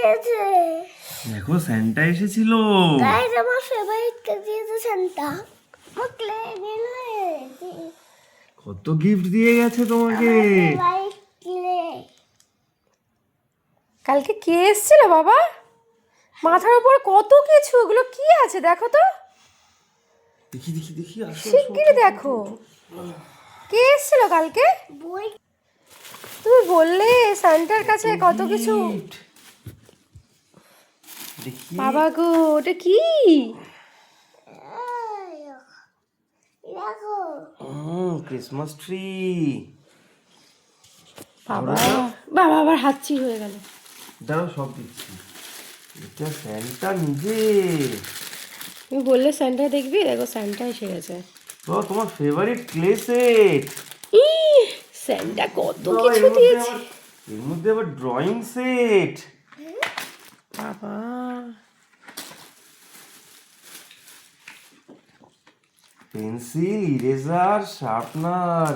দিয়েছে। দেখো স্যান্টা এসেছিল। গাইস আমার ফেভারিটটা দিয়েছে সান্তা। মকলে দিলে কত গিফট দিয়ে গেছে তোমাকে। Favourite clay. কালকে কে এসেছিল বাবা? মাথার উপর কত কিছু, এগুলো কি আছে দেখো তো, দেখি দেখি দেখি, আসো আসো। শিগগিরই দেখো কে এসেছিল কালকে। বই তুমি বললে সান্টার কাছে কত কিছু। gift। দেখি। বাবা গো, ওটা কি? দেখো ক্রিসমাস ট্রি। বাবা বাবা আবার হাঁচি হয়ে গেল। দাঁড়াও সব দিচ্ছি। এটা স্যান্টা নিজে। তুমি বললে স্যান্টা দেখবি, দেখো স্যান্টা এসে গেছে। তো তোমার ফেভারিট ক্লে সেট। স্যান্টা কত কিছু দিয়েছে এর মধ্যে আবার ড্রয়িং সেট। বাবা। Pencil, eraser, sharpener.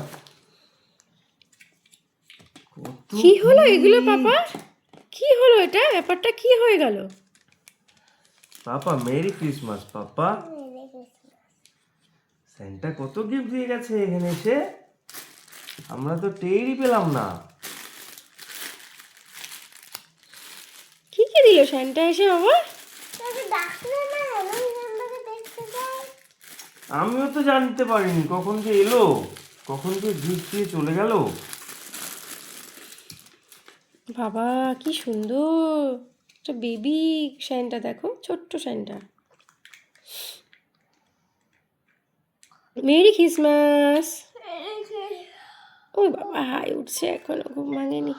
কি হলো এগুলো পাপা? কি হলো এটা? ব্যাপারটা কি হয়ে গেল? পাপা মেরি ক্রিসমাস পাপা। স্যান্টা কত গিফট দিয়ে গেছে এখানে এসে, আমরা তো টেরই পেলাম না। কি কি দিল স্যান্টা এসে বাবা? তাকে ডাকলে না আমি আমাকে দেখতে যাই। আমিও তো জানতে পারিনি কখন যে এলো, কখন যে গিফট দিয়ে চলে গেল। বাবা কি সুন্দর একটা বেবি স্যান্টা, দেখো ছোট্ট স্যান্টা। Merry Christmas. ওই বাবা হাই উঠছে, এখনো ঘুম ভাঙেনি।